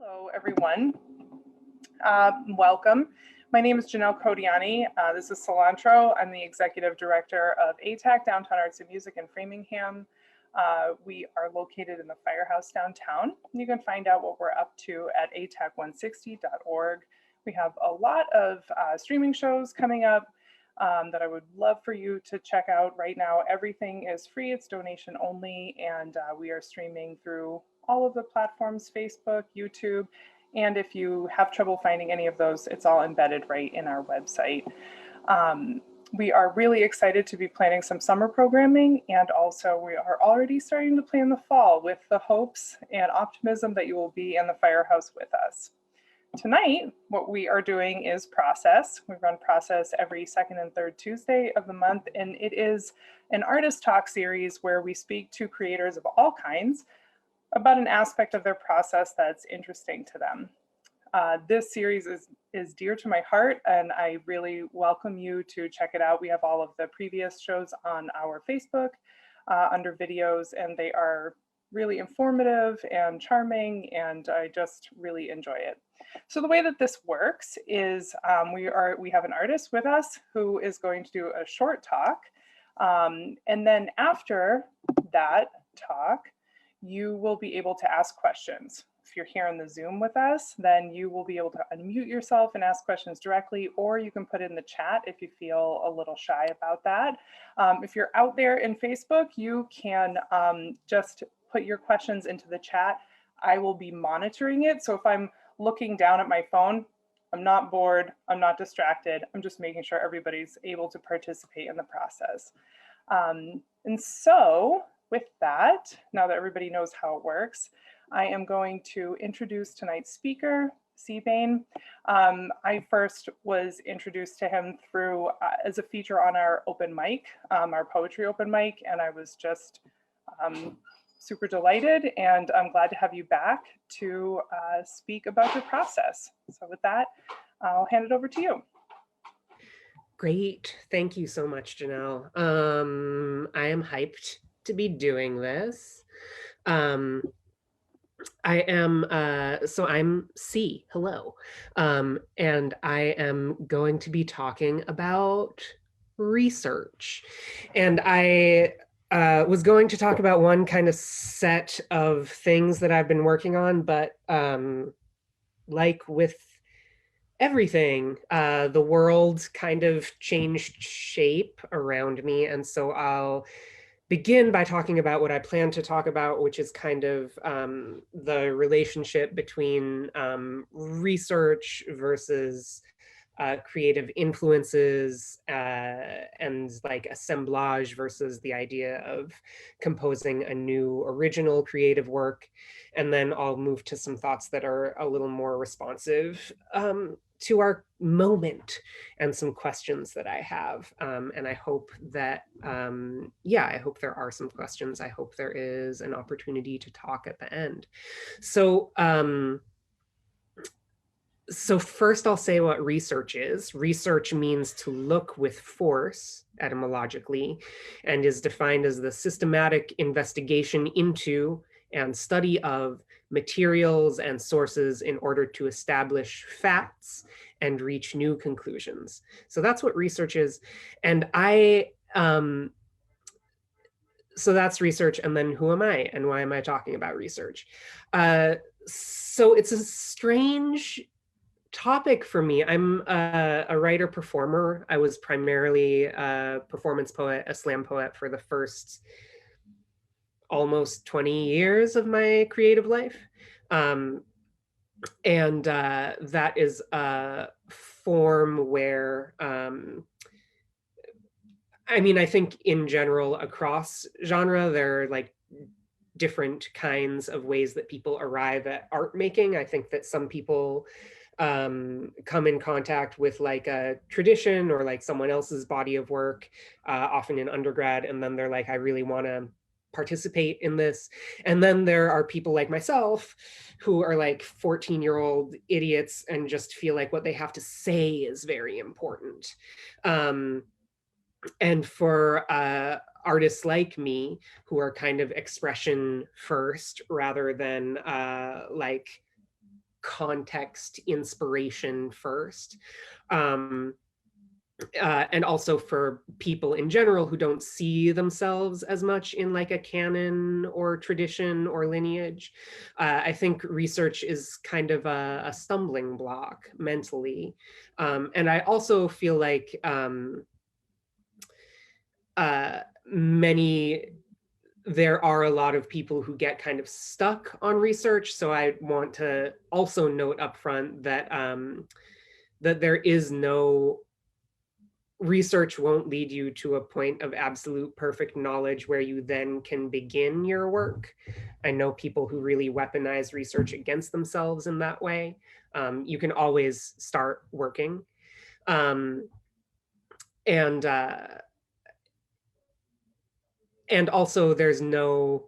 Hello, everyone. Welcome. My name is Janelle Codiani. This is Cilantro. I'm the Executive Director of ātac, Downtown Arts and Music in Framingham. We are located in the Firehouse downtown. You can find out what we're up to at ātac160.org. We have a lot of streaming shows coming up that I would love for you to check out. Right now, everything is free. It's donation only, and we are streaming through all of the platforms, Facebook, YouTube, and if you have trouble finding any of those, it's all embedded right in our website. We are really excited to be planning some summer programming, and also we are already starting to plan the fall with the hopes and optimism that you will be in the Firehouse with us. Tonight, what we are doing is Process. We run Process every second and third Tuesday of the month, and it is an artist talk series where we speak to creators of all kinds about an aspect of their process that's interesting to them. This series is dear to my heart, and I really welcome you to check it out. We have all of the previous shows on our Facebook under videos, and they are really informative and charming, and I just really enjoy it. So the way that this works is we have an artist with us who is going to do a short talk, and then after that talk, you will be able to ask questions. If you're here in the Zoom with us, then you will be able to unmute yourself and ask questions directly, or you can put it in the chat if you feel a little shy about that. If you're out there in Facebook, you can just put your questions into the chat. I will be monitoring it. So if I'm looking down at my phone, I'm not bored, I'm not distracted. I'm just making sure everybody's able to participate in the process. And so with that, now that everybody knows how it works, I am going to introduce tonight's speaker, Bain. I first was introduced to him through as a feature on our open mic, our poetry open mic, and I was just super delighted, and I'm glad to have you back to speak about your process. So with that, I'll hand it over to you. Great, thank you so much, Janelle. I am hyped to be doing this. I'm C, hello. And I am going to be talking about research. And I was going to talk about one kind of set of things that I've been working on, but like with everything, the world kind of changed shape around me. And so I'll begin by talking about what I plan to talk about, which is kind of the relationship between research versus creative influences and like assemblage versus the idea of composing a new original creative work. And then I'll move to some thoughts that are a little more responsive to our moment and some questions that I have. And I hope that, yeah, I hope there are some questions. I hope there is an opportunity to talk at the end. So first I'll say what research is. Research means to look with force, etymologically, and is defined as the systematic investigation into and study of materials and sources in order to establish facts and reach new conclusions. So that's what research is. And so that's research. And then who am I and why am I talking about research? So it's a strange topic for me. I'm a writer performer. I was primarily a performance poet, a slam poet for the first almost 20 years of my creative life. And that is a form where, I mean, I think in general across genre, there are like different kinds of ways that people arrive at art making. I think that some people come in contact with like a tradition or like someone else's body of work, often in undergrad, and then they're like, I really want to participate in this. And then there are people like myself who are like 14-year-old idiots and just feel like what they have to say is very important. And for artists like me who are kind of expression first rather than like context inspiration first. And also for people in general who don't see themselves as much in like a canon or tradition or lineage. I think research is kind of a stumbling block mentally. And I also feel like there are a lot of people who get kind of stuck on research. So I want to also note up front that that there is no, research won't lead you to a point of absolute perfect knowledge where you then can begin your work. I know people who really weaponize research against themselves in that way. You can always start working. And also there's no,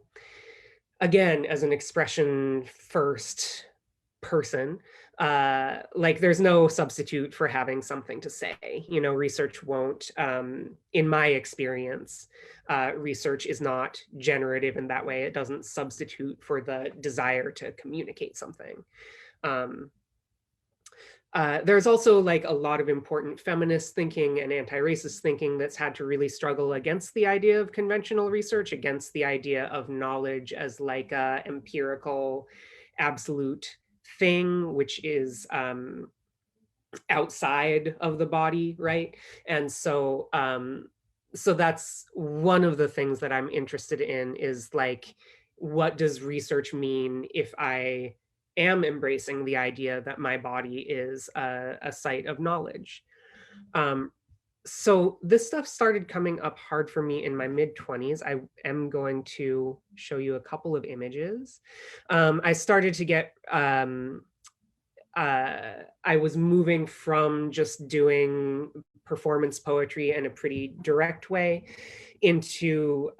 again, as an expression first person, like there's no substitute for having something to say. You know, research won't, in my experience, research is not generative in that way. It doesn't substitute for the desire to communicate something. There's also like a lot of important feminist thinking and anti-racist thinking that's had to really struggle against the idea of conventional research, against the idea of knowledge as like a empirical, absolute thing, which is outside of the body, right? And so, so that's one of the things that I'm interested in, is like, what does research mean if I am embracing the idea that my body is a site of knowledge? So this stuff started coming up hard for me in my mid-20s. I am going to show you a couple of images. I started to get, I was moving from just doing performance poetry in a pretty direct way into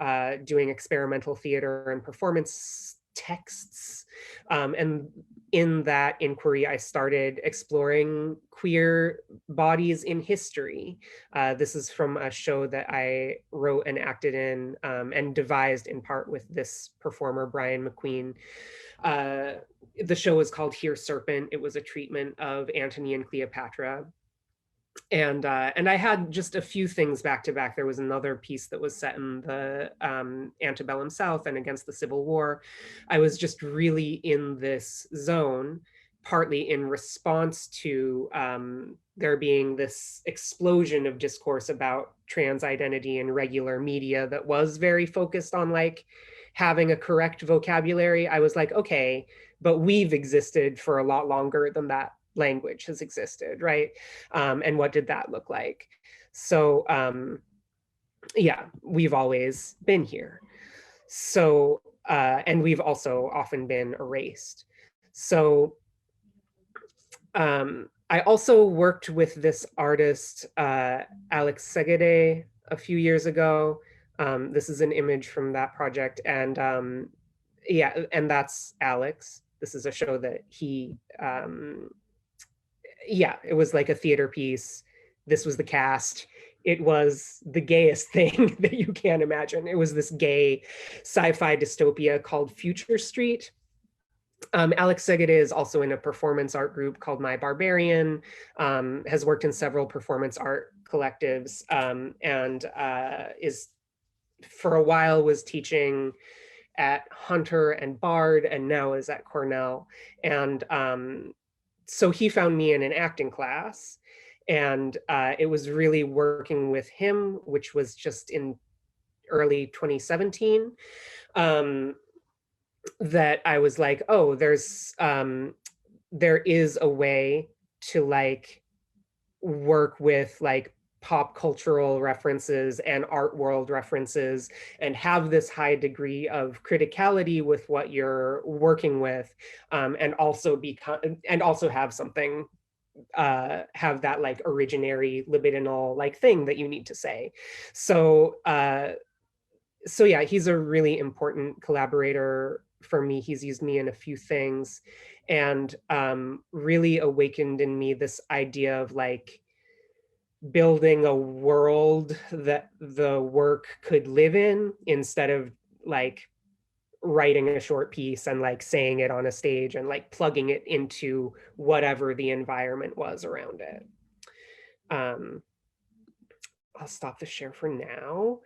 doing experimental theater and performance texts. And in that inquiry, I started exploring queer bodies in history. This is from a show that I wrote and acted in, and devised in part with this performer, Brian McQueen. The show was called Here Serpent. It was a treatment of Antony and Cleopatra. And I had just a few things back to back. There was another piece that was set in the antebellum South and against the Civil War. I was just really in this zone, partly in response to there being this explosion of discourse about trans identity in regular media that was very focused on like having a correct vocabulary. I was like, okay, but we've existed for a lot longer than that language has existed, right? And what did that look like? So yeah, we've always been here. So, and we've also often been erased. So I also worked with this artist, Alex Segede, a few years ago. This is an image from that project. And yeah, and that's Alex. This is a show that he, yeah, it was like a theater piece. This was the cast. It was the gayest thing that you can imagine. It was this gay sci-fi dystopia called Future Street. Alex Segede is also in a performance art group called My Barbarian, has worked in several performance art collectives, and is, for a while, was teaching at Hunter and Bard, and now is at Cornell. And so he found me in an acting class, and it was really working with him, which was just in early 2017, that I was like, oh, there is a way to like work with like pop cultural references and art world references and have this high degree of criticality with what you're working with, and also have something, have that like originary libidinal like thing that you need to say. So so yeah, he's a really important collaborator for me. He's used me in a few things, and really awakened in me this idea of like building a world that the work could live in, instead of like writing a short piece and like saying it on a stage and like plugging it into whatever the environment was around it. I'll stop the share for now.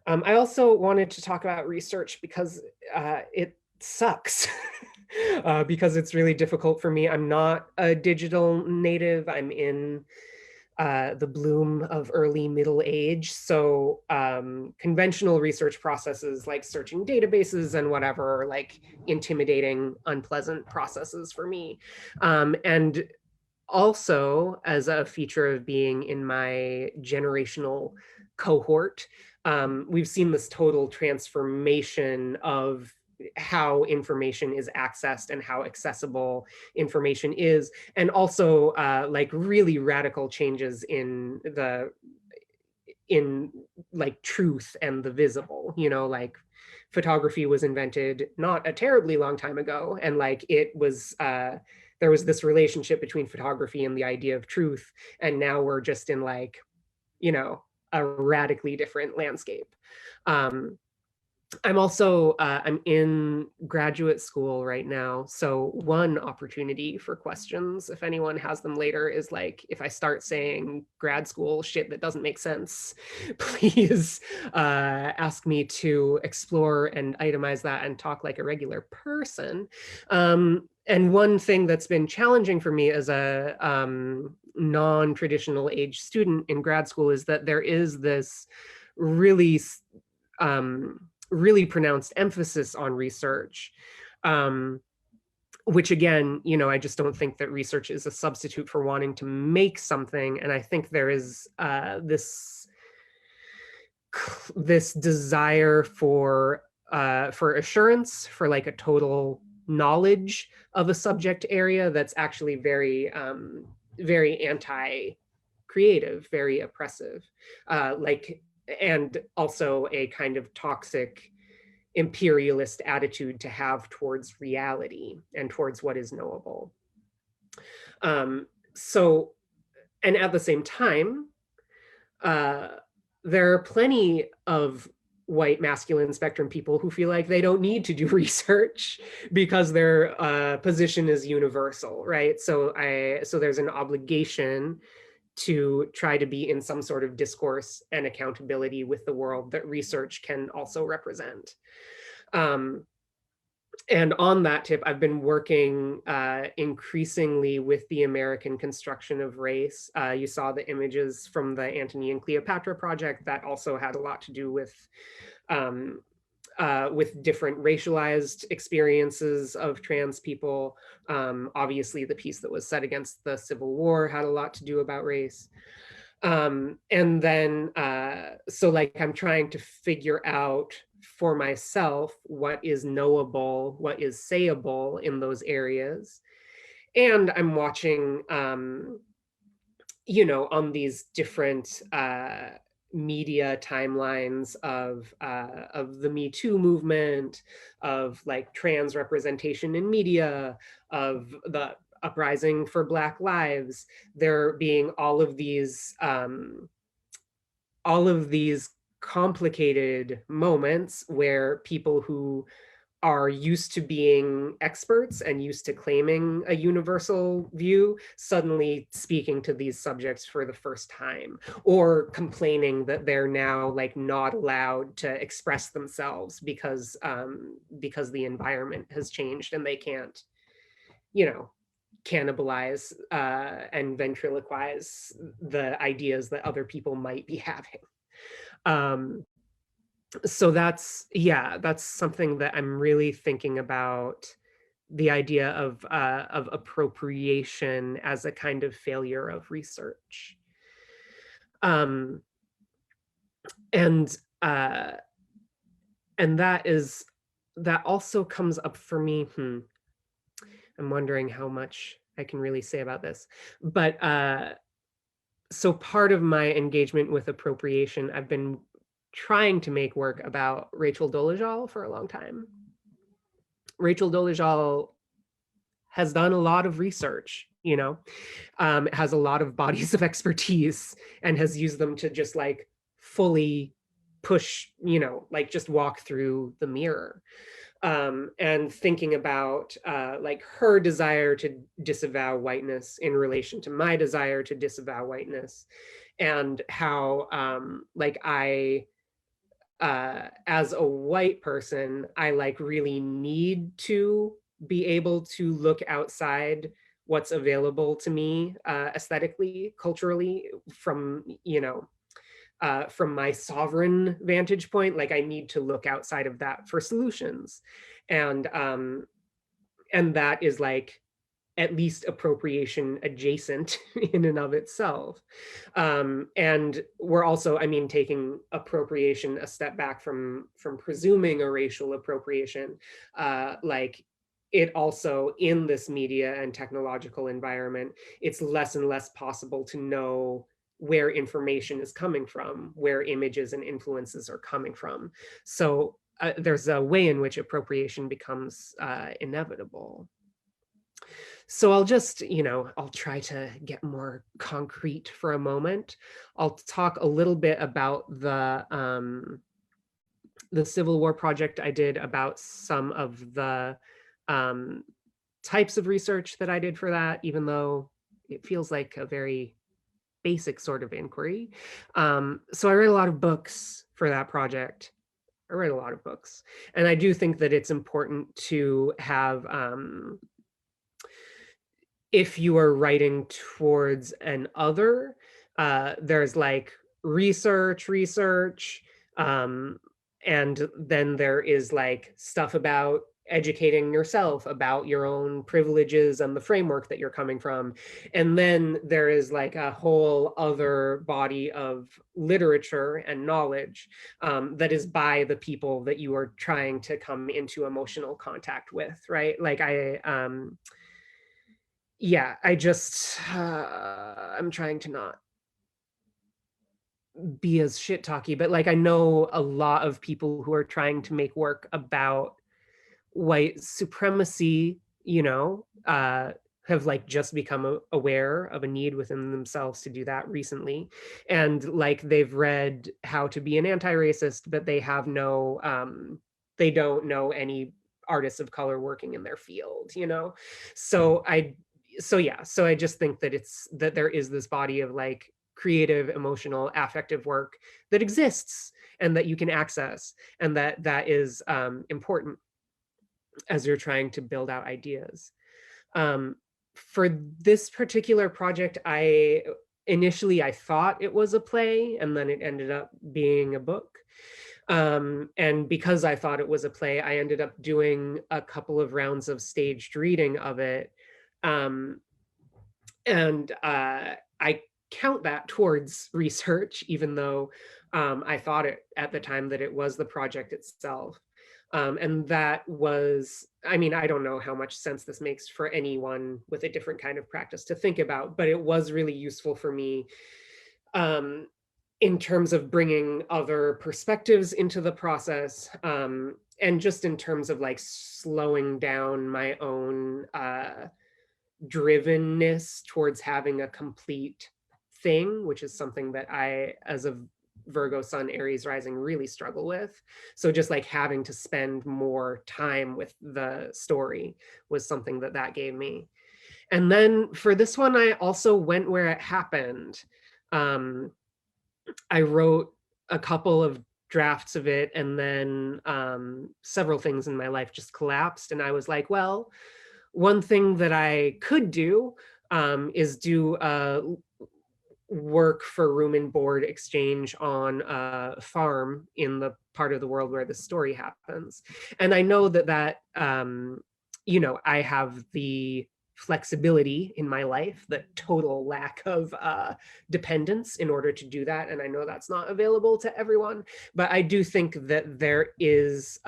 I also wanted to talk about research because it sucks. Because it's really difficult for me. I'm not a digital native. I'm in the bloom of early middle age. So conventional research processes like searching databases and whatever are like intimidating, unpleasant processes for me. And also, as a feature of being in my generational cohort, we've seen this total transformation of how information is accessed and how accessible information is, and also like really radical changes in like truth and the visible, you know, like photography was invented not a terribly long time ago, and like it was there was this relationship between photography and the idea of truth, and now we're just in like, you know, a radically different landscape. I'm also, I'm in graduate school right now. So one opportunity for questions, if anyone has them later, is like, if I start saying grad school shit that doesn't make sense, please ask me to explore and itemize that and talk like a regular person. And one thing that's been challenging for me as a non-traditional age student in grad school is that there is this really really pronounced emphasis on research, which again, you know, I just don't think that research is a substitute for wanting to make something. And I think there is this desire for assurance, for like a total knowledge of a subject area that's actually very, very anti-creative, very oppressive, and also a kind of toxic imperialist attitude to have towards reality and towards what is knowable. So, and at the same time, there are plenty of white masculine spectrum people who feel like they don't need to do research because their position is universal, right? So there's an obligation to try to be in some sort of discourse and accountability with the world that research can also represent. And on that tip, I've been working increasingly with the American construction of race. You saw the images from the Antony and Cleopatra project that also had a lot to do with different racialized experiences of trans people. Obviously, the piece that was set against the Civil War had a lot to do about race. And then, so like I'm trying to figure out for myself what is knowable, what is sayable in those areas. And I'm watching, you know, on these different media timelines of the Me Too movement, of like trans representation in media, of the uprising for Black lives, there being all of these complicated moments where people who are used to being experts and used to claiming a universal view suddenly speaking to these subjects for the first time, or complaining that they're now like not allowed to express themselves because the environment has changed and they can't, you know, cannibalize and ventriloquize the ideas that other people might be having. So that's something that I'm really thinking about, the idea of appropriation as a kind of failure of research. And that also comes up for me. I'm wondering how much I can really say about this, but so part of my engagement with appropriation, I've been trying to make work about Rachel Dolezal for a long time. Rachel Dolezal has done a lot of research, you know, has a lot of bodies of expertise and has used them to just like fully push, you know, like just walk through the mirror. and thinking about like her desire to disavow whiteness in relation to my desire to disavow whiteness, and how like I as a white person, I like really need to be able to look outside what's available to me aesthetically, culturally, from, you know, from my sovereign vantage point. Like I need to look outside of that for solutions. And that is like at least appropriation adjacent in and of itself. And we're also, I mean, taking appropriation a step back from presuming a racial appropriation, like it also, in this media and technological environment, it's less and less possible to know where information is coming from, where images and influences are coming from. So there's a way in which appropriation becomes inevitable. So I'll just, you know, I'll try to get more concrete for a moment. I'll talk a little bit about the Civil War project I did, about some of the types of research that I did for that, even though it feels like a very basic sort of inquiry. So I read a lot of books for that project. I read a lot of books. And I do think that it's important to have, if you are writing towards an other, there's like research, and then there is like stuff about educating yourself about your own privileges and the framework that you're coming from. And then there is like a whole other body of literature and knowledge that is by the people that you are trying to come into emotional contact with, right? Like yeah, I just, I'm trying to not be as shit talky, but like I know a lot of people who are trying to make work about white supremacy, you know, have like just become aware of a need within themselves to do that recently. And like they've read How to Be an Anti-Racist, but they have no, they don't know any artists of color working in their field, you know? So yeah, so I just think that that there is this body of like creative, emotional, affective work that exists and that you can access, and that is important as you're trying to build out ideas. For this particular project, initially I thought it was a play, and then it ended up being a book. And because I thought it was a play, I ended up doing a couple of rounds of staged reading of it. And I count that towards research, even though I thought at the time that it was the project itself. And that was, I mean, I don't know how much sense this makes for anyone with a different kind of practice to think about, but it was really useful for me in terms of bringing other perspectives into the process, and just in terms of like slowing down my own drivenness towards having a complete thing, which is something that I, as a Virgo Sun Aries rising, really struggle with. So just like having to spend more time with the story was something that gave me. And then for this one, I also went where it happened. I wrote a couple of drafts of it, and then several things in my life just collapsed. And I was like, well, one thing that I could do is do work for room and board exchange on a farm in the part of the world where the story happens. And I know that you know, I have the flexibility in my life, the total lack of dependence in order to do that. And I know that's not available to everyone, but I do think that there is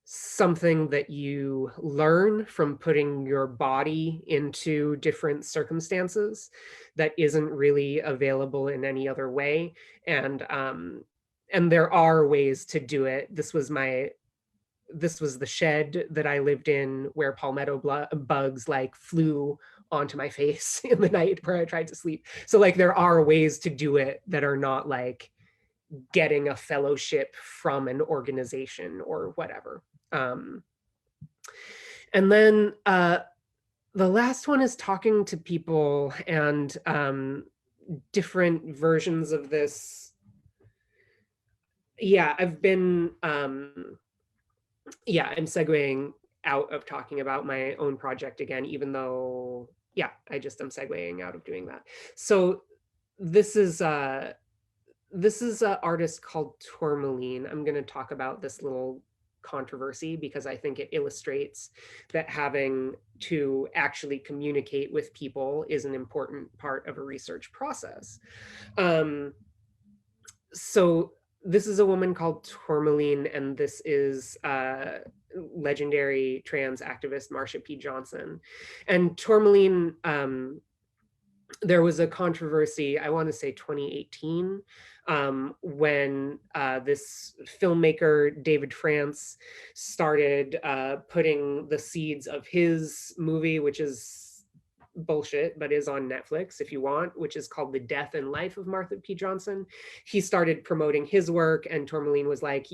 something that you learn from putting your body into different circumstances that isn't really available in any other way. And there are ways to do it. This was the shed that I lived in, where palmetto bugs like flew onto my face in the night where I tried to sleep. So like there are ways to do it that are not like getting a fellowship from an organization or whatever. And then the last one is talking to people and different versions of this. Yeah, I've been, yeah, I'm segueing out of talking about my own project again, even though, yeah, I just am segueing out of doing that. So this is an artist called Tourmaline. I'm going to talk about this little controversy because I think it illustrates that having to actually communicate with people is an important part of a research process. So this is a woman called Tourmaline, and this is legendary trans activist Marsha P. Johnson. And Tourmaline, there was a controversy, I want to say 2018, when this filmmaker, David France, started putting the seeds of his movie, which is bullshit, but is on Netflix if you want, which is called The Death and Life of Marsha P. Johnson. He started promoting his work, and Tourmaline was like,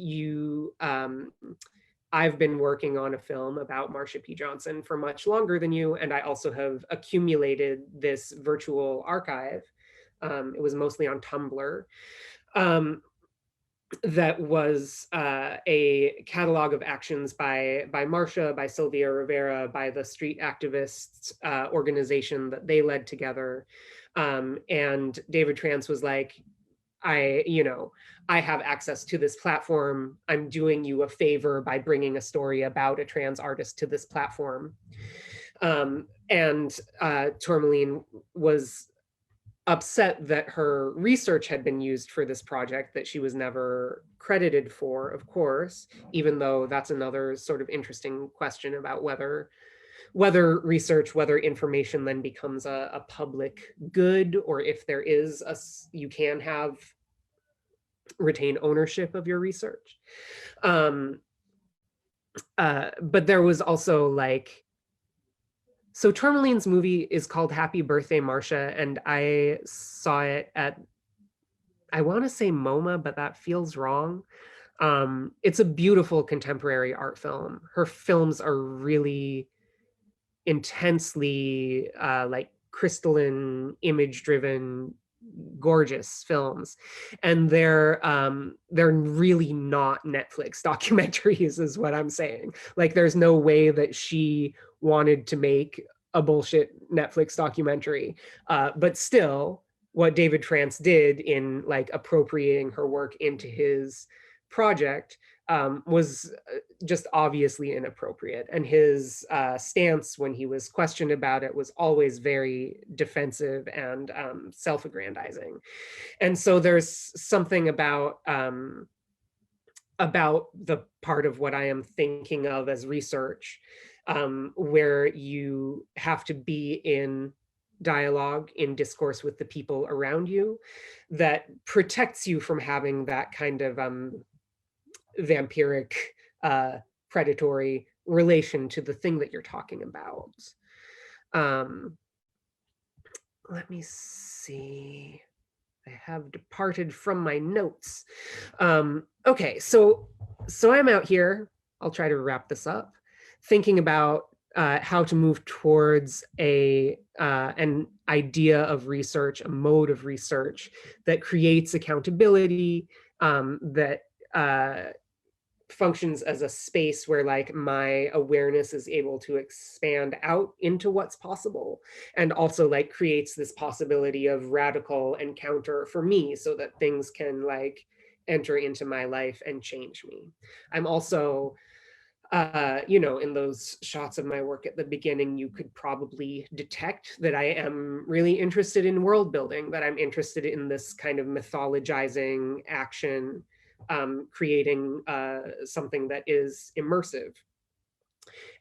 I've been working on a film about Marsha P. Johnson for much longer than you, and I also have accumulated this virtual archive. It was mostly on Tumblr. That was a catalog of actions by Marsha, by Sylvia Rivera, by the street activists organization that they led together. And David Trance was like, I have access to this platform. I'm doing you a favor by bringing a story about a trans artist to this platform. And Tourmaline was upset that her research had been used for this project that she was never credited for, of course, even though that's another sort of interesting question about whether research, whether information then becomes a public good, or if there is you can have retain ownership of your research. But there was also like, so Tourmaline's movie is called Happy Birthday, Marsha, and I saw it at, I want to say MoMA, but that feels wrong. It's a beautiful contemporary art film. Her films are really intensely like crystalline, image-driven, gorgeous films, and they're really not Netflix documentaries, is what I'm saying. Like, there's no way that she wanted to make a bullshit Netflix documentary, but still, what David Trance did in like appropriating her work into his project was just obviously inappropriate. And his stance when he was questioned about it was always very defensive and self-aggrandizing. And so there's something about the part of what I am thinking of as research, where you have to be in dialogue, in discourse with the people around you, that protects you from having that kind of vampiric, predatory relation to the thing that you're talking about. Let me see. I have departed from my notes. Okay, so I'm out here, I'll try to wrap this up, thinking about how to move towards an idea of research, a mode of research that creates accountability, that functions as a space where like my awareness is able to expand out into what's possible, and also like creates this possibility of radical encounter for me, so that things can like enter into my life and change me. I'm also in those shots of my work at the beginning, you could probably detect that I am really interested in world building, that I'm interested in this kind of mythologizing action, creating something that is immersive.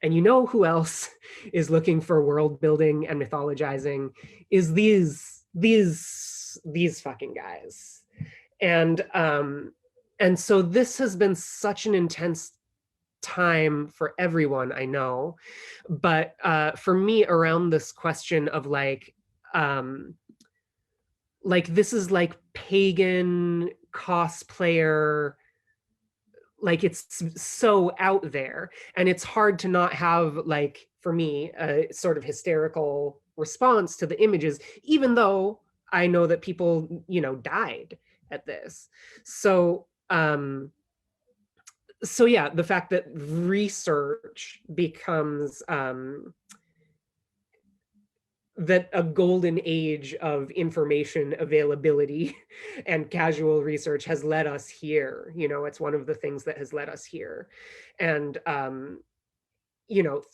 And you know who else is looking for world building and mythologizing is these fucking guys. And so this has been such an intense time for everyone, I know, but for me, around this question of like this is like pagan cosplayer, like it's so out there, and it's hard to not have, like, for me, a sort of hysterical response to the images, even though I know that people, died at this. So so yeah, the fact that research becomes that a golden age of information availability and casual research has led us here. It's one of the things that has led us here. And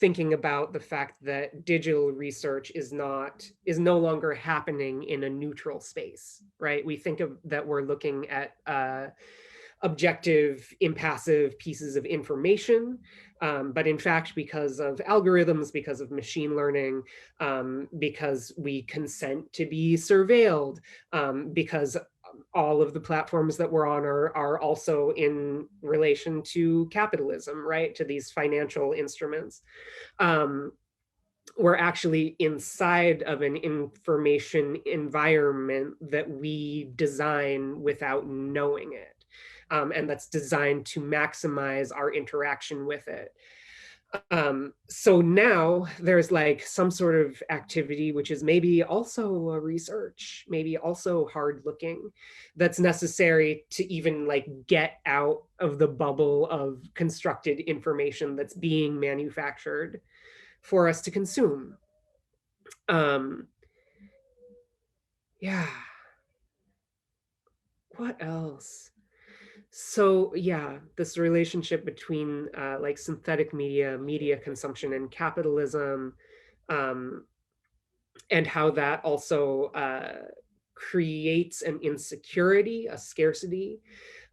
thinking about the fact that digital research is no longer happening in a neutral space, right? We think of that we're looking at objective, impassive pieces of information. But in fact, because of algorithms, because of machine learning, because we consent to be surveilled, because all of the platforms that we're on are also in relation to capitalism, right? To these financial instruments. We're actually inside of an information environment that we design without knowing it. And that's designed to maximize our interaction with it. So now there's like some sort of activity, which is maybe also a research, maybe also hard looking, that's necessary to even like get out of the bubble of constructed information that's being manufactured for us to consume. Yeah. What else? So yeah, this relationship between like synthetic media consumption, and capitalism, um, and how that also creates an insecurity, a scarcity,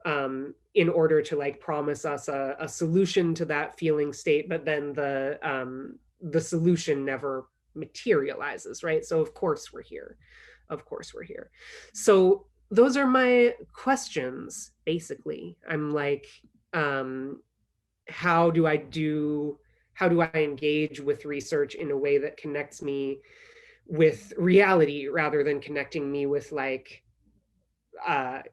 in order to like promise us a solution to that feeling state, but then the solution never materializes, right? So of course we're here. Of course we're here. So those are my questions, basically. I'm like, how do I engage with research in a way that connects me with reality rather than connecting me with like either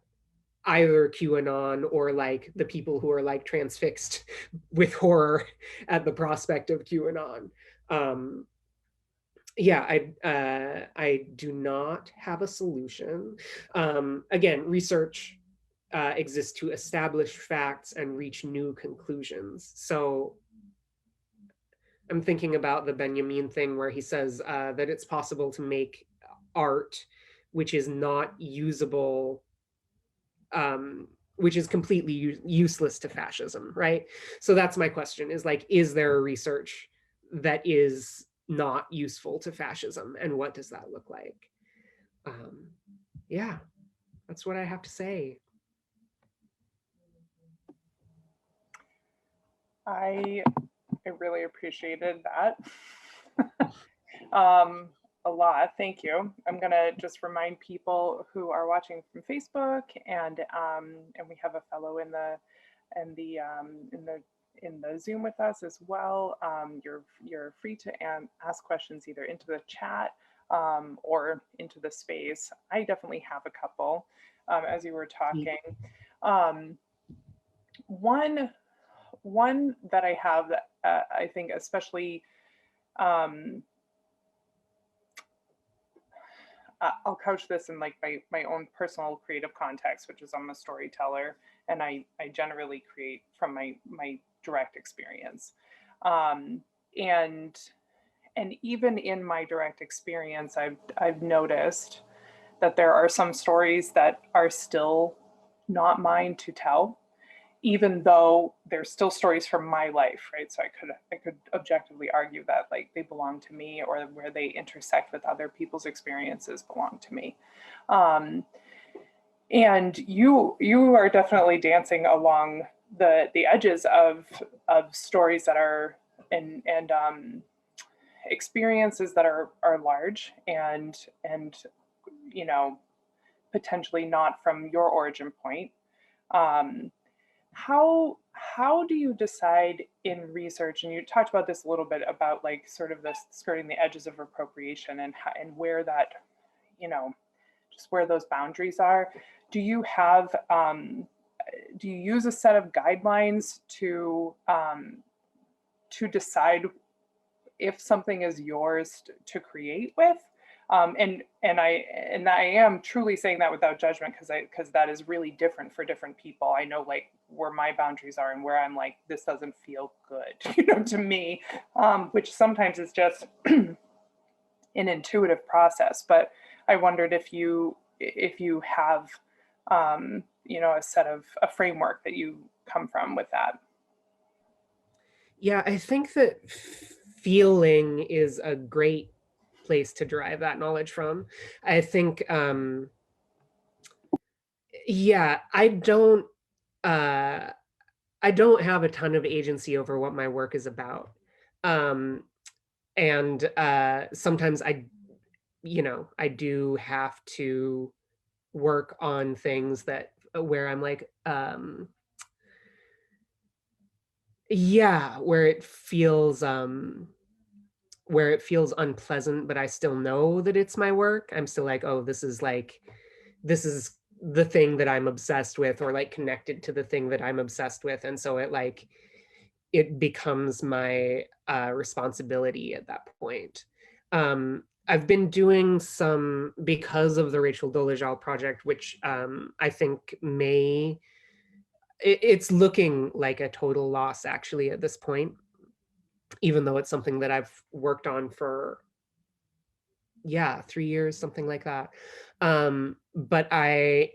QAnon or like the people who are like transfixed with horror at the prospect of QAnon. Yeah, I do not have a solution. Again, research exists to establish facts and reach new conclusions. So I'm thinking about the Benjamin thing where he says that it's possible to make art which is not usable, which is completely useless to fascism, right? So that's my question, is like, is there a research that is not useful to fascism, and what does that look like? Yeah, that's what I have to say. I really appreciated that. A lot. Thank you. I'm gonna just remind people who are watching from Facebook, and we have a fellow in the in the Zoom with us as well. You're free to ask questions either into the chat or into the space. I definitely have a couple as you were talking. One that I have that I think especially I'll couch this in like my own personal creative context, which is I'm a storyteller, and I generally create from my direct experience. And even in my direct experience, I've noticed that there are some stories that are still not mine to tell, even though they're still stories from my life, right? So I could objectively argue that like they belong to me, or where they intersect with other people's experiences belong to me. And you are definitely dancing along the edges of stories that are and experiences that are large and potentially not from your origin point. How do you decide in research, and you talked about this a little bit about like sort of this skirting the edges of appropriation, and where that just where those boundaries are. Do you have, do you use a set of guidelines to decide if something is yours to create with? And I am truly saying that without judgment, because that is really different for different people. I know like where my boundaries are and where I'm like, this doesn't feel good, you know, to me, which sometimes is just an intuitive process. But I wondered if you have, you know, a framework that you come from with that. Yeah, I think that feeling is a great place to derive that knowledge from. I think, yeah, I don't have a ton of agency over what my work is about. And sometimes you know, I do have to work on things that where I'm like, yeah, where it feels unpleasant, but I still know that it's my work. I'm still like, oh, this is the thing that I'm obsessed with, or like connected to the thing that I'm obsessed with. And so it becomes my responsibility at that point. I've been doing some, because of the Rachel Dolezal project, which I think it's looking like a total loss actually at this point, even though it's something that I've worked on for, yeah, 3 years, something like that. But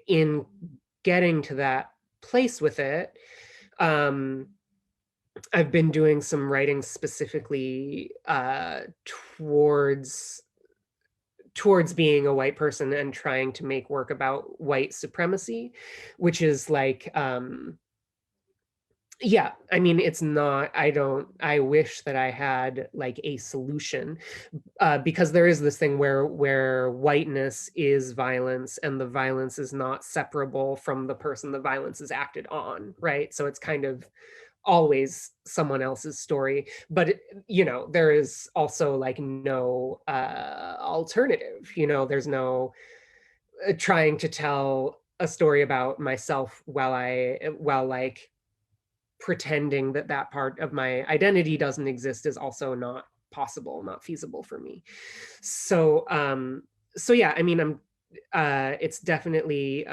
in getting to that place with it, I've been doing some writing specifically towards being a white person and trying to make work about white supremacy, which is like, yeah, I mean, it's not, I wish that I had like a solution, because there is this thing where whiteness is violence, and the violence is not separable from the person the violence is acted on, right? So it's kind of always someone else's story. But you know, there is also like no alternative, you know, there's no trying to tell a story about myself while like pretending that that part of my identity doesn't exist is also not possible, not feasible for me. So so yeah, I mean, it's definitely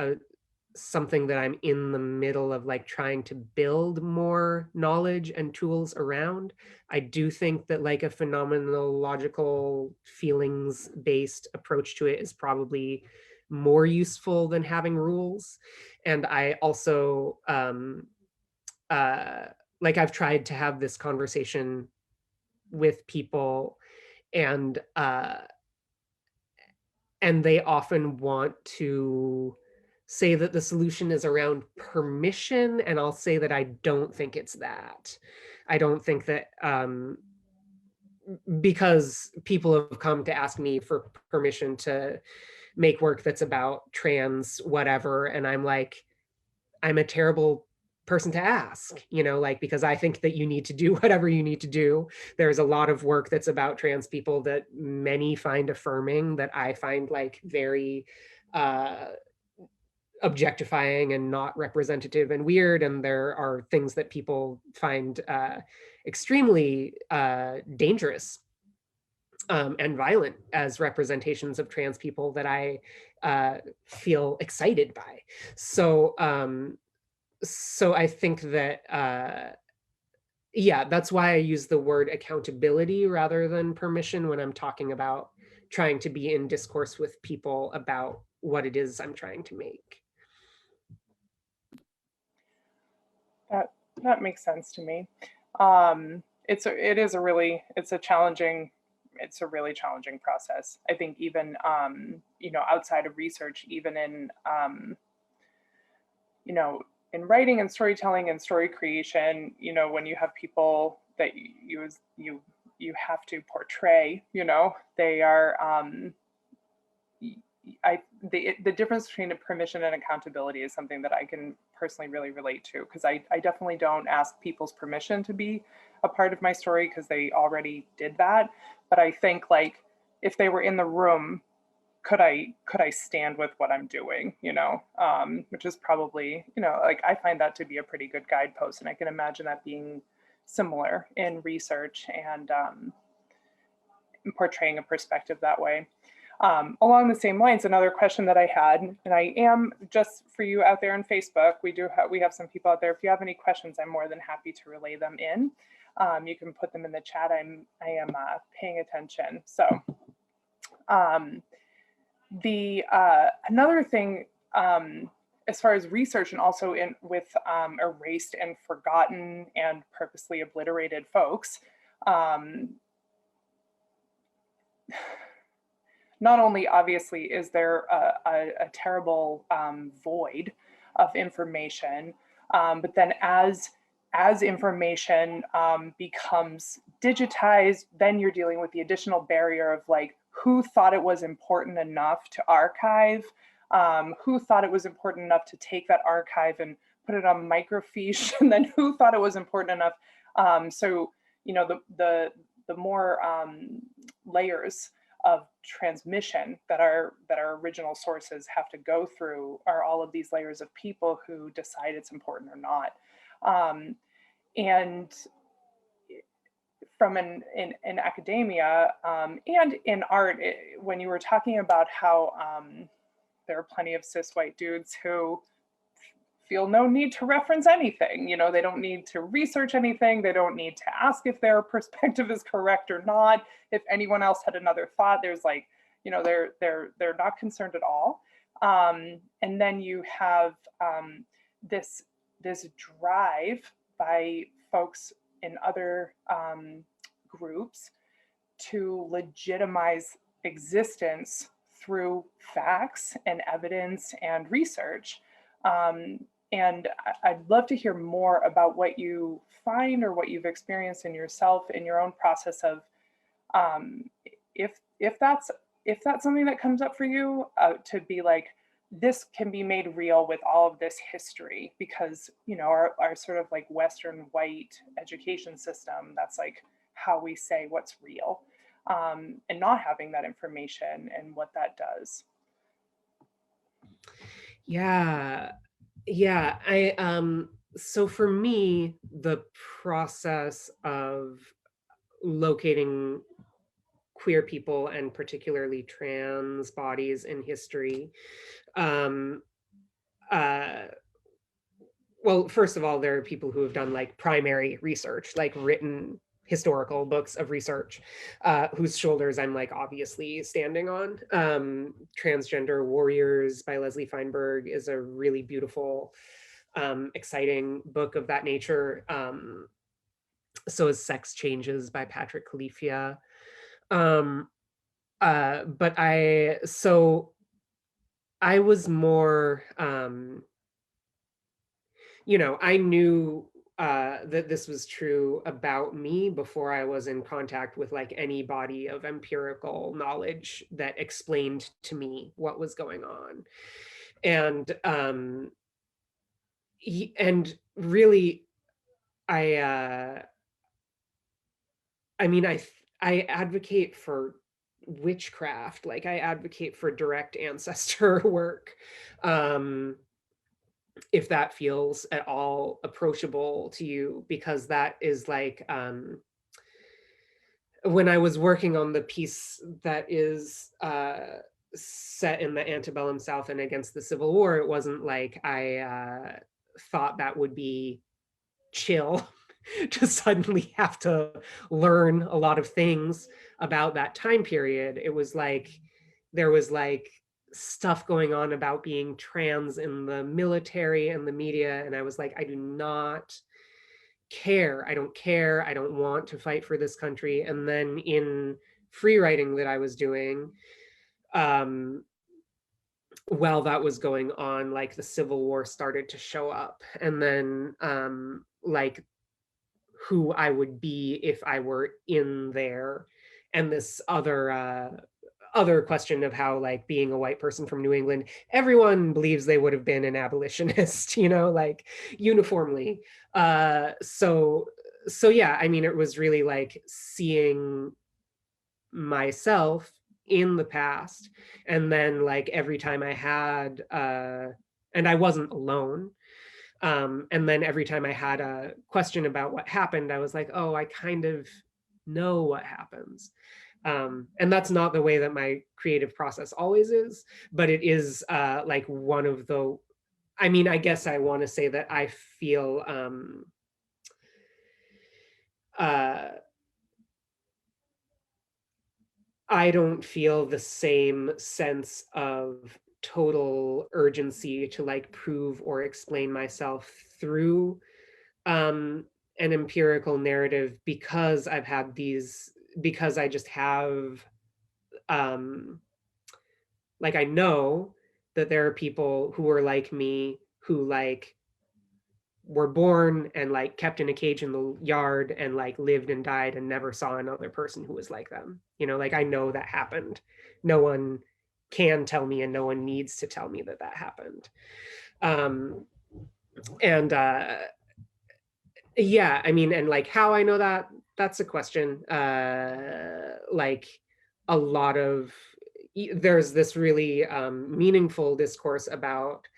something that I'm in the middle of like trying to build more knowledge and tools around. I do think that like a phenomenological feelings based approach to it is probably more useful than having rules. And I also like I've tried to have this conversation with people, and they often want to say that the solution is around permission, and I'll say that I don't think it's that. I don't think that, because people have come to ask me for permission to make work that's about trans whatever, and I'm like, I'm a terrible person to ask, you know, like, because I think that you need to do whatever you need to do. There's a lot of work that's about trans people that many find affirming, that I find like very objectifying and not representative and weird. And there are things that people find extremely dangerous and violent as representations of trans people that I feel excited by. So so I think that yeah, that's why I use the word accountability rather than permission when I'm talking about trying to be in discourse with people about what it is I'm trying to make. That makes sense to me. It's a really challenging process. I think even you know, outside of research, even in you know, in writing and storytelling and story creation, you know, when you have people that you have to portray, you know, they are the difference between a permission and accountability is something that I can personally really relate to, because I definitely don't ask people's permission to be a part of my story, because they already did that. But I think like if they were in the room could I stand with what I'm doing, which is probably, like I find that to be a pretty good guidepost, and I can imagine that being similar in research and portraying a perspective that way. Along the same lines, another question that I had, and I am, just for you out there on Facebook, we have some people out there. If you have any questions, I'm more than happy to relay them in. You can put them in the chat. I am paying attention. So another thing, as far as research, and also with erased and forgotten and purposely obliterated folks, not only obviously is there a terrible void of information, but then as information becomes digitized, then you're dealing with the additional barrier of like, who thought it was important enough to archive, who thought it was important enough to take that archive and put it on microfiche, and then who thought it was important enough. So, the more layers of transmission that our original sources have to go through are all of these layers of people who decide it's important or not. And from in academia and in art, when you were talking about how there are plenty of cis white dudes who feel no need to reference anything, they don't need to research anything, they don't need to ask if their perspective is correct or not, if anyone else had another thought, there's like, they're not concerned at all. And then you have this drive by folks in other groups to legitimize existence through facts and evidence and research. And I'd love to hear more about what you find or what you've experienced in yourself in your own process of if that's something that comes up for you, to be like, this can be made real with all of this history, because our sort of like Western white education system, that's like how we say what's real, and not having that information and what that does. Yeah. So for me, the process of locating queer people and particularly trans bodies in history, well, first of all, there are people who have done like primary research, like written historical books of research, whose shoulders I'm like obviously standing on. Transgender Warriors by Leslie Feinberg is a really beautiful, exciting book of that nature. So is Sex Changes by Patrick Califia. But I was more, I knew that this was true about me before I was in contact with like any body of empirical knowledge that explained to me what was going on. And really, I advocate for witchcraft, like I advocate for direct ancestor work, if that feels at all approachable to you, because that is like, when I was working on the piece that is set in the antebellum South and against the Civil War, it wasn't like I thought that would be chill to suddenly have to learn a lot of things about that time period. It was like, there was like stuff going on about being trans in the military and the media. And I was like, I do not care. I don't care. I don't want to fight for this country. And then in free writing that I was doing, while that was going on, like the Civil War started to show up. And then like who I would be if I were in there. And this other question of how like being a white person from New England, everyone believes they would have been an abolitionist, like uniformly. So yeah, I mean, it was really like seeing myself in the past. And then like every time I had, and I wasn't alone. And then every time I had a question about what happened, I was like, oh, I kind of know what happens. And that's not the way that my creative process always is, but it is like one of the, I mean, I guess I want to say that I feel I don't feel the same sense of total urgency to like prove or explain myself through an empirical narrative, because I've had these, because I just have like, I know that there are people who are like me, who like were born and like kept in a cage in the yard and like lived and died and never saw another person who was like them. You know, like I know that happened. No one can tell me and no one needs to tell me that that happened. And yeah, I mean, and like how I know that, that's a question. Like a lot of, there's this really meaningful discourse about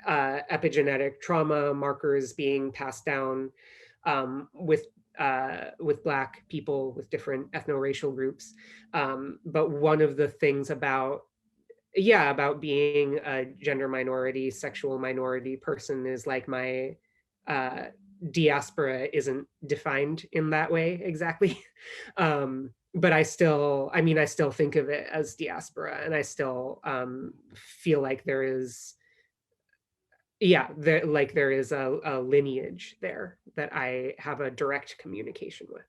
epigenetic trauma markers being passed down with Black people, with different ethno-racial groups. But one of the things about, yeah, about being a gender minority, sexual minority person is like my diaspora isn't defined in that way exactly. But I still, I mean, I still think of it as diaspora, and I still feel like there is, yeah, there, like there is a lineage there that I have a direct communication with.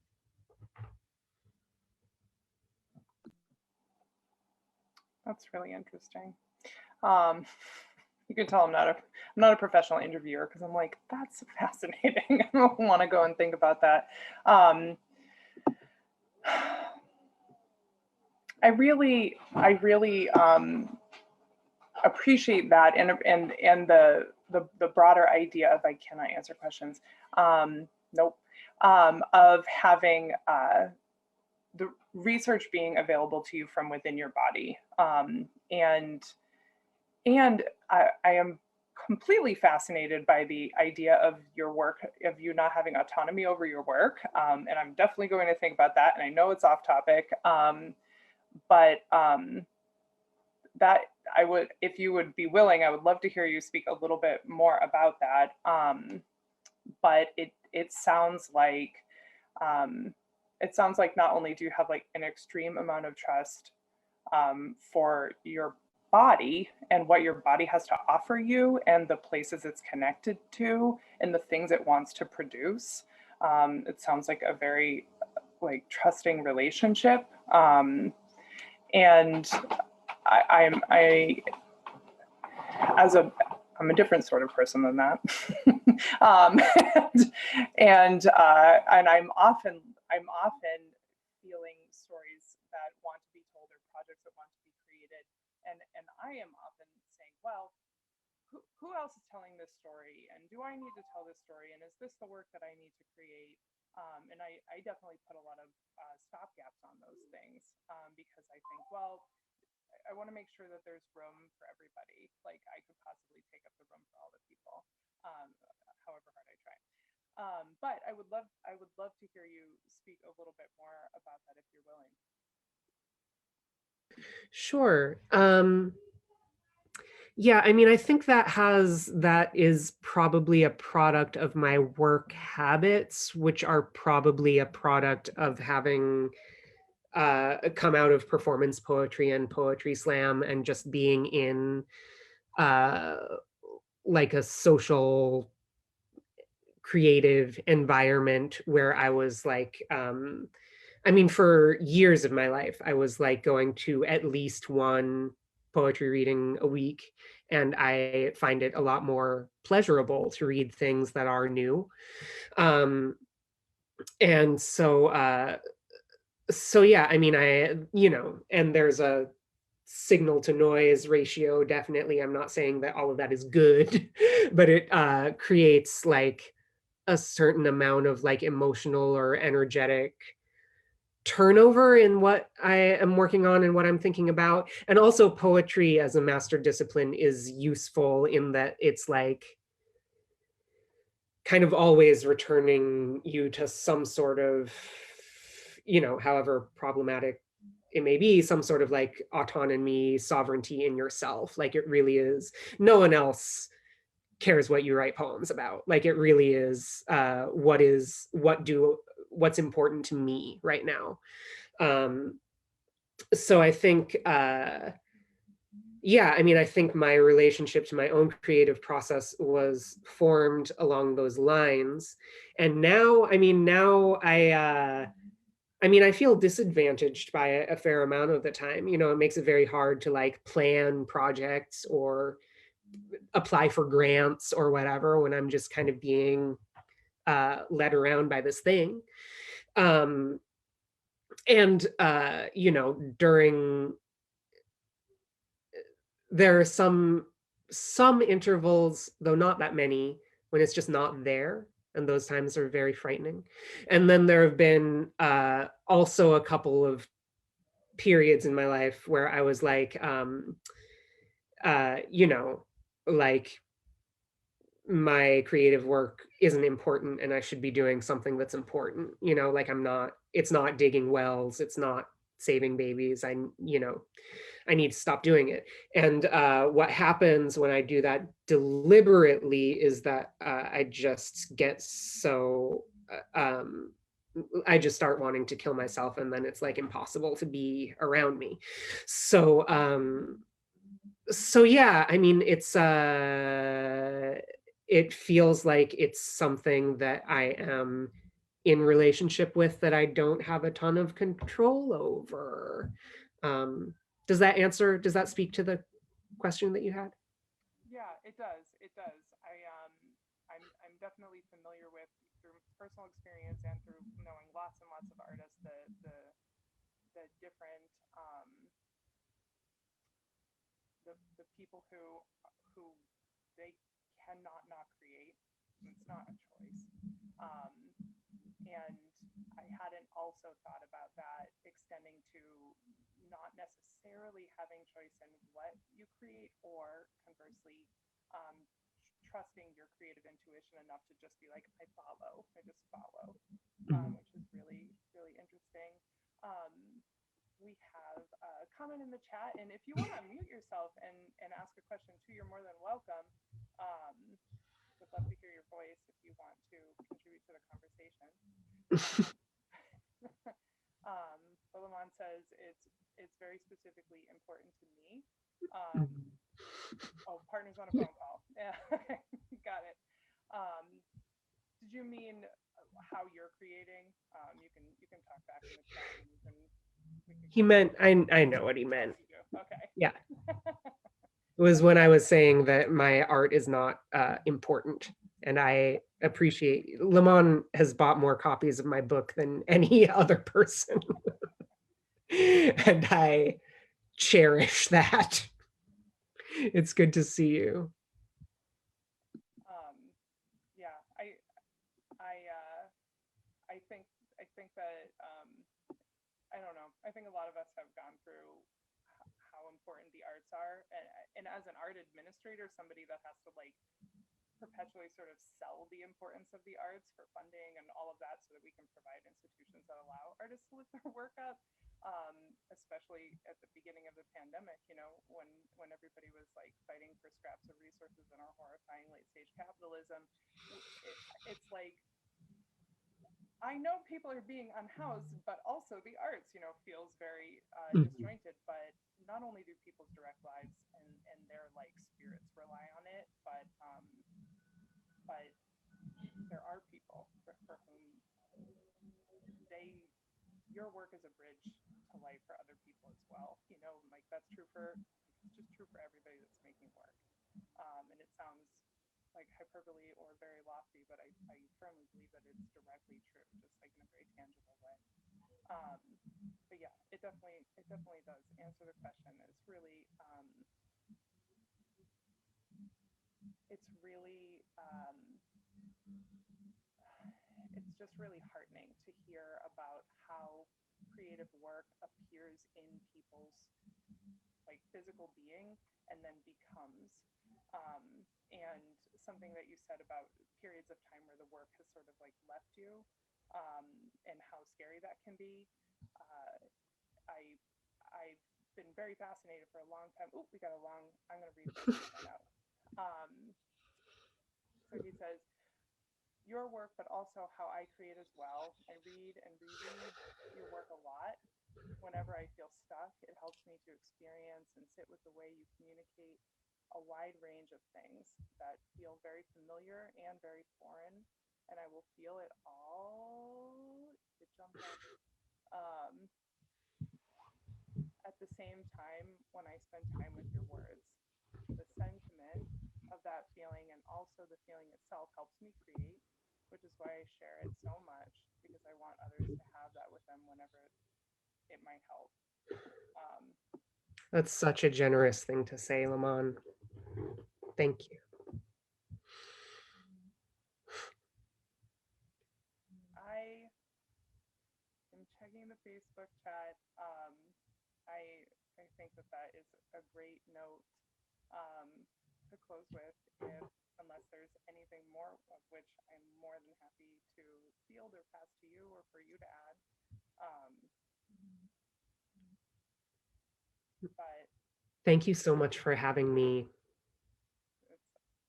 That's really interesting. You can tell I'm not a professional interviewer, because I'm like, that's fascinating. I want to go and think about that. I really appreciate that, and the broader idea of, I cannot answer questions. Nope. Of having the research being available to you from within your body, and I am completely fascinated by the idea of your work, of you not having autonomy over your work, and I'm definitely going to think about that. And I know it's off topic, but that I would, if you would be willing, I would love to hear you speak a little bit more about that. But it sounds like not only do you have like an extreme amount of trust for your body and what your body has to offer you and the places it's connected to and the things it wants to produce. It sounds like a very like trusting relationship. And I'm a different sort of person than that. And I'm often feeling stories that want to be told, or projects that want to be created, and I am often saying, well, who else is telling this story, and do I need to tell this story, and is this the work that I need to create? And I definitely put a lot of stopgaps on those things, because I think, well, I want to make sure that there's room for everybody. Like I could possibly take up the room for all the people, however hard I try. But I would love to hear you speak a little bit more about that if you're willing. Sure. Yeah, I mean, I think that is probably a product of my work habits, which are probably a product of having come out of performance poetry and poetry slam, and just being in like a social creative environment where I was like, I mean, for years of my life, I was like going to at least one poetry reading a week, and I find it a lot more pleasurable to read things that are new. And so yeah, I mean, and there's a signal to noise ratio, definitely. I'm not saying that all of that is good, but it creates like a certain amount of like emotional or energetic turnover in what I am working on and what I'm thinking about. And also poetry as a master discipline is useful in that it's like kind of always returning you to some sort of, you know, however problematic it may be, some sort of like autonomy, sovereignty in yourself. Like it really is, no one else cares what you write poems about. Like it really is what's important to me right now. So I think yeah, I mean, I think my relationship to my own creative process was formed along those lines. And now, I mean, I feel disadvantaged by a fair amount of the time. You know, it makes it very hard to like plan projects or apply for grants or whatever when I'm just kind of being led around by this thing. And you know, there are some intervals, though not that many, when it's just not there, and those times are very frightening. And then there have been also a couple of periods in my life where I was like, you know, like my creative work isn't important and I should be doing something that's important, you know, like it's not digging wells, it's not saving babies. You know, I need to stop doing it. And what happens when I do that deliberately is that I just get so, I just start wanting to kill myself, and then it's like impossible to be around me. So, yeah, I mean, it feels like it's something that I am in relationship with that I don't have a ton of control over. Does that speak to the question that you had? Yeah, it does. It does. I'm definitely familiar with, through personal experience and through knowing lots and lots of artists, the different the people who they cannot not create. It's not a choice. Um, and I hadn't also thought about that extending to not necessarily having choice in what you create, or conversely, um, trusting your creative intuition enough to just be like, I just follow, which is really, really interesting. Um, we have a comment in the chat, and if you want to unmute yourself and ask a question too, you're more than welcome. Would love to hear your voice if you want to contribute to the conversation. um, Lamont says it's very specifically important to me. Oh, partners on a phone call. Yeah, got it. Did you mean how you're creating? You can talk back in the chat, and we can He meant, I know what he meant. Okay. Yeah. It was when I was saying that my art is not important, and I appreciate, Lamont has bought more copies of my book than any other person. And I cherish that. It's good to see you. Yeah, I think that I don't know. I think a lot of us have gone through how important the arts are, and as an art administrator, somebody that has to like perpetually sort of sell the importance of the arts for funding and all of that so that we can provide institutions that allow artists to lift their work up. Especially at the beginning of the pandemic, you know, when everybody was like fighting for scraps of resources in our horrifying late stage capitalism, it's like, I know people are being unhoused, but also the arts, you know, feels very disjointed. But not only do people's direct lives and their like spirits rely on it, but there are people for whom your work is a bridge to life for other people as well. You know, like it's just true for everybody that's making work. And it sounds like hyperbole or very lofty, but I firmly believe that it's directly true, just like in a very tangible way. But yeah, it definitely does answer the question. It's really it's just really heartening to hear about how creative work appears in people's like physical being and then becomes. And something that you said about periods of time where the work has sort of like left you, and how scary that can be. Uh, I've been very fascinated for a long time. Oh, we got a long. I'm going to read this out. So he says, your work, but also how I create as well. I read and reread your work a lot. Whenever I feel stuck, it helps me to experience and sit with the way you communicate a wide range of things that feel very familiar and very foreign, and I will feel it all. It jumped up. At the same time, when I spend time with your words, the sentiment of that feeling and also the feeling itself helps me create, which is why I share it so much, because I want others to have that with them whenever it might help. That's such a generous thing to say, Lamon. Thank you. I am checking the Facebook chat. I think that is a great note to close with, unless there's anything more, of which I'm more than happy to field or pass to you or for you to add. But thank you so much for having me.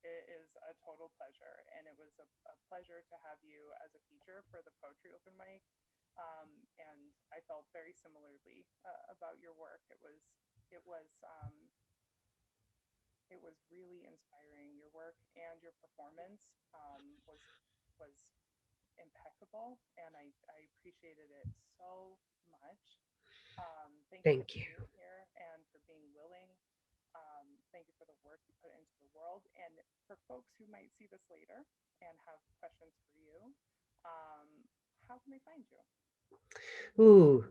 It is a total pleasure, and it was a pleasure to have you as a feature for the poetry open mic. And I felt very similarly about your work. It was really inspiring. Your work and your performance was impeccable, and I appreciated it so much. Thank you for being here and for being willing. Thank you for the work you put into the world. And for folks who might see this later and have questions for you, how can they find you? Ooh,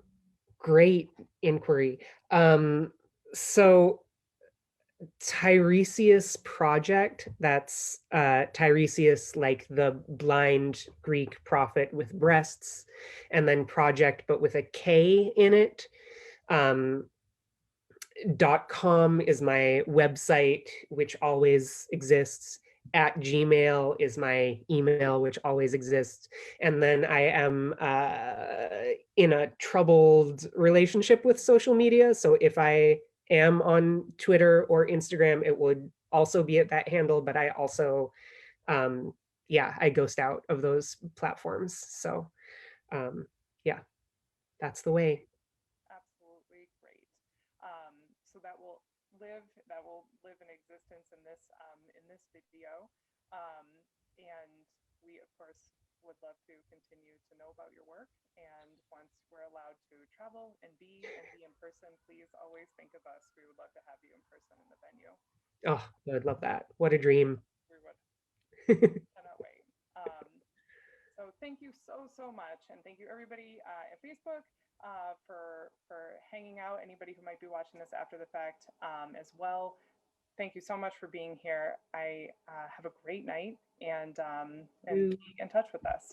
great inquiry. So Tiresias Project, that's Tiresias, like the blind Greek prophet with breasts, and then project, but with a K in it. .com is my website, which always exists. At Gmail is my email, which always exists. And then I am in a troubled relationship with social media. So if I am on Twitter or Instagram, it would also be at that handle. But I also, I ghost out of those platforms. So yeah, that's the way. Absolutely great. So that will live in existence in this video. And we of course would love to continue to know about your work. And once we're allowed to travel and be in person, please always think of us. We would love to have you in person in the venue. Oh, I'd love that. What a dream. We would. Cannot wait. So thank you so much, and thank you everybody at Facebook for hanging out. Anybody who might be watching this after the fact as well. Thank you so much for being here. I have a great night, and be in touch with us.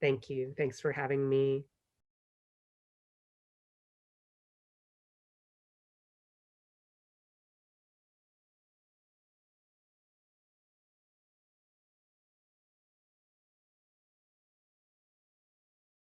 Thank you. Thanks for having me.